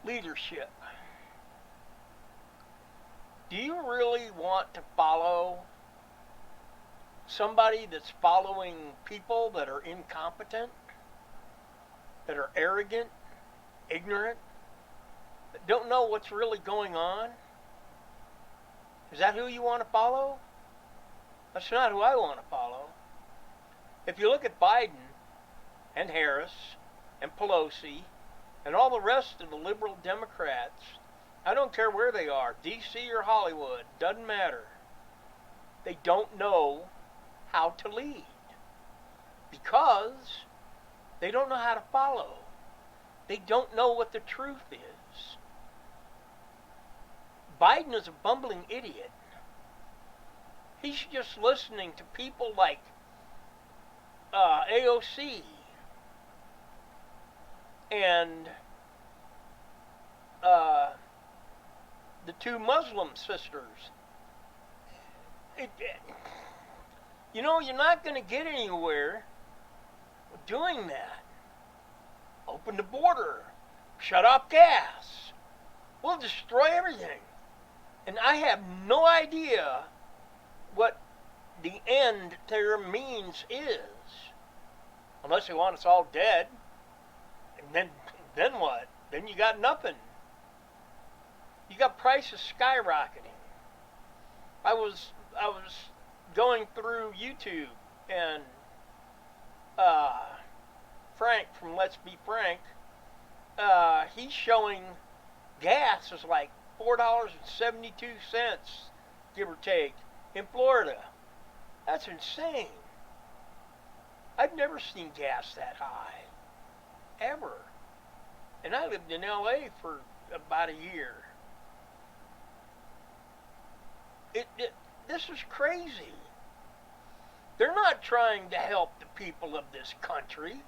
Leadership. Do you really want to follow somebody that's following people that are incompetent, that are arrogant, ignorant, that don't know what's really going on? Is that who you want to follow? That's not who I want to follow. If you look at Biden and Harris and Pelosi and all the rest of the liberal Democrats, I don't care where they are, D.C. or Hollywood, doesn't matter. They don't know how to lead because they don't know how to follow. They don't know what the truth is. Biden is a bumbling idiot. He's just listening to people like AOC and the two Muslim sisters. You're not going to get anywhere doing that. Open the border. Shut off gas. We'll destroy everything. And I have no idea what the end there means is. Unless they want us all dead. And then what? Then you got nothing. You got prices skyrocketing. I was going through YouTube and Frank from Let's Be Frank, he's showing gas is like $4.72, give or take, in Florida. That's insane. I've never seen gas that high. Ever. And I lived in LA for about a year. This is crazy. They're not trying to help the people of this country.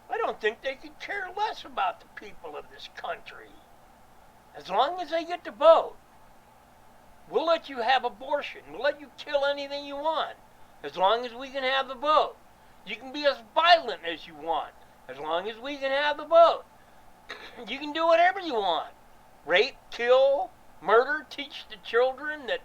I don't think they could care less about the people of this country. As long as they get to vote, we'll let you have abortion. We'll let you kill anything you want. As long as we can have the vote. You can be as violent as you want. As long as we can have the vote. You can do whatever you want. Rape, kill, murder, teach the children that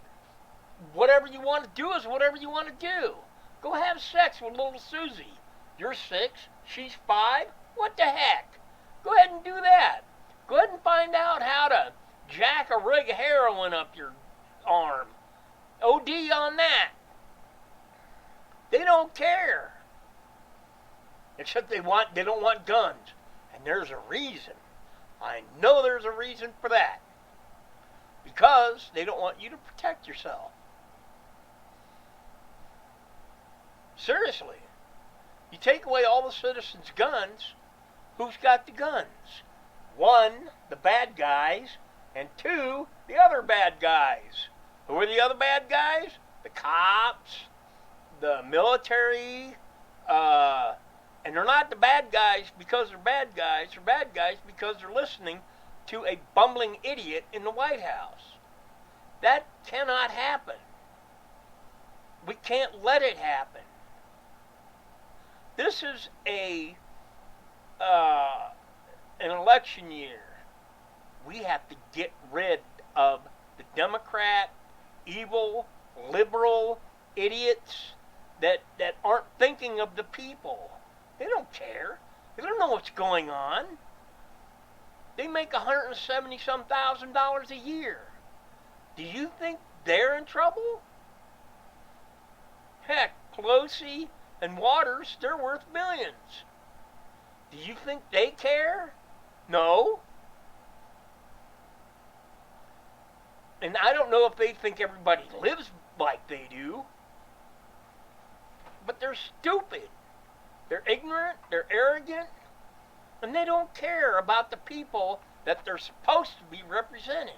whatever you want to do is whatever you want to do. Go have sex with little Susie. You're 6, she's 5. What the heck? Go ahead and do that. Go ahead and find out how to jack a rig of heroin up your arm. OD on that. They don't care. Except they don't want guns. And there's a reason. I know there's a reason for that. Because they don't want you to protect yourself. Seriously. You take away all the citizens' guns, who's got the guns? 1, the bad guys, and 2, the other bad guys. Who are the other bad guys? The cops, the military, and they're not the bad guys because they're bad guys. They're bad guys because they're listening to a bumbling idiot in the White House. That cannot happen. We can't let it happen. This is an election year. We have to get rid of the Democrat, evil, liberal idiots that aren't thinking of the people. They don't care. They don't know what's going on. They make $170-some thousand a year. Do you think they're in trouble? Heck, Pelosi and Waters, they're worth millions. Do you think they care? No. And I don't know if they think everybody lives like they do. But they're stupid. They're ignorant, they're arrogant, and they don't care about the people that they're supposed to be representing.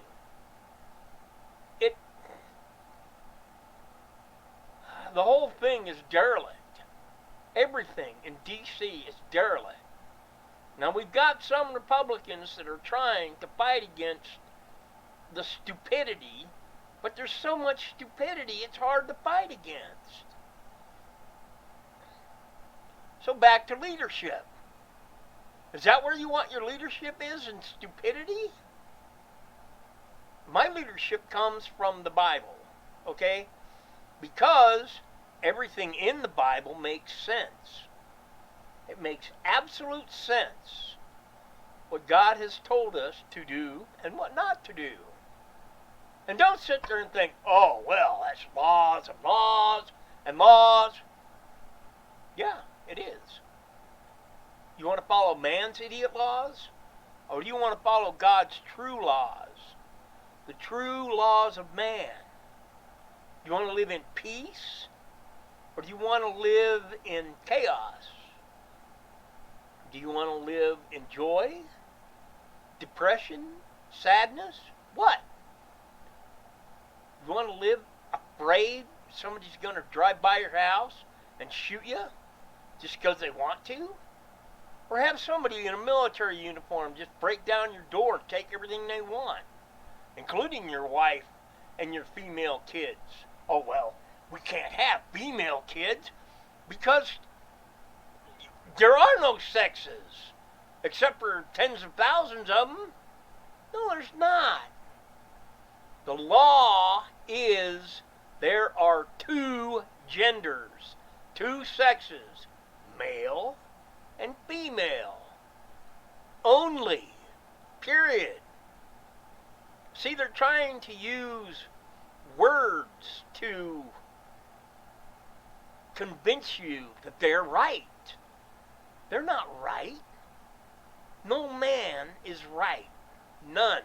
The whole thing is derelict. Everything in D.C. is derelict. Now, we've got some Republicans that are trying to fight against the stupidity, but there's so much stupidity it's hard to fight against. So back to leadership. Is that where you want your leadership is, in stupidity? My leadership comes from the Bible, okay? Because everything in the Bible makes sense. It makes absolute sense what God has told us to do and what not to do. And don't sit there and think, oh, well, that's laws and laws and laws. Yeah, it is. You want to follow man's idiot laws? Or do you want to follow God's true laws? The true laws of man. Do you want to live in peace? Or do you want to live in chaos? Do you want to live in joy? Depression? Sadness? What? You want to live afraid somebody's going to drive by your house and shoot you just because they want to? Or have somebody in a military uniform just break down your door and take everything they want, including your wife and your female kids. Oh, well, we can't have female kids because there are no sexes, except for tens of thousands of them. No, there's not. The law is there are two genders, two sexes, male and female. Only. Period. See, they're trying to use words to convince you that they're right. They're not right. No man is right. None.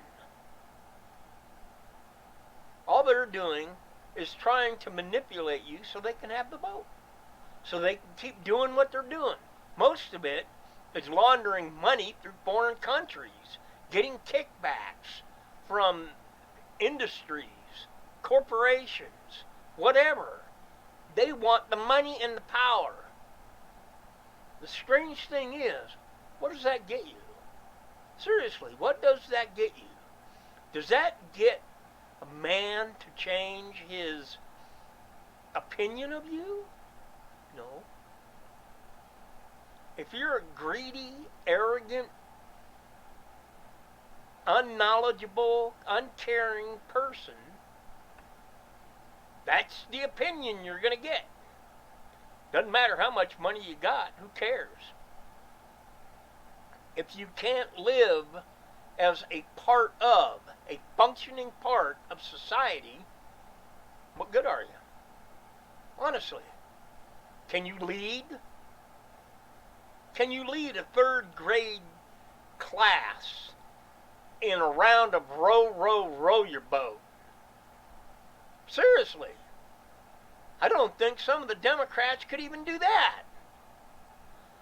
All they're doing is trying to manipulate you so they can have the vote. So they can keep doing what they're doing. Most of it is laundering money through foreign countries, getting kickbacks from industries, corporations, whatever. They want the money and the power. The strange thing is, what does that get you? Seriously, what does that get you? Does that get a man to change his opinion of you? No. If you're a greedy, arrogant, unknowledgeable, uncaring person, that's the opinion you're going to get. Doesn't matter how much money you got, who cares? If you can't live as a part of, a functioning part of society, what good are you? Honestly. Can you lead? Can you lead a third grade class in a round of row your boat? Seriously. I don't think some of the Democrats could even do that.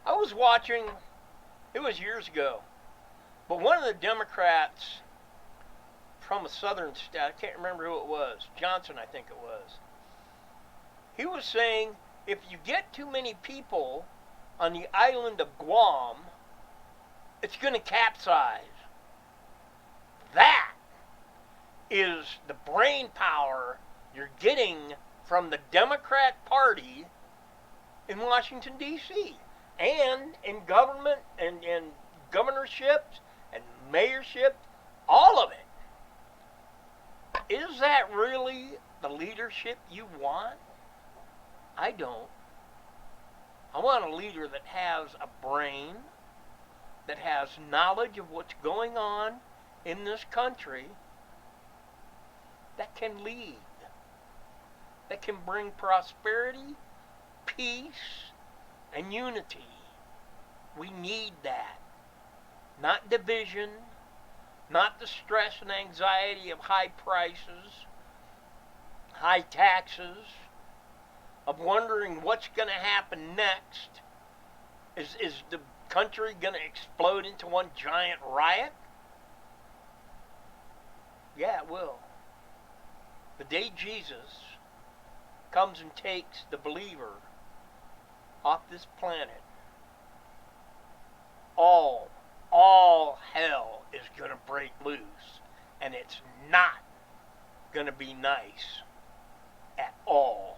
I was watching, it was years ago, but one of the Democrats from a southern state, I can't remember who it was, Johnson I think it was, he was saying if you get too many people on the island of Guam, it's going to capsize. That is the brain power you're getting from the Democrat Party in Washington, D.C. and in government and governorships and mayorships, all of it. Is that really the leadership you want? I don't. I want a leader that has a brain, that has knowledge of what's going on in this country, that can lead, that can bring prosperity, peace, and unity. We need that. Not division, not the stress and anxiety of high prices, high taxes, of wondering what's going to happen next. Is the country going to explode into one giant riot? Yeah, it will. The day Jesus comes and takes the believer off this planet, all hell is going to break loose. And it's not going to be nice at all.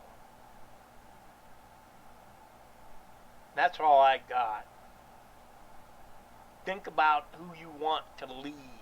That's all I got. think about who you want to lead.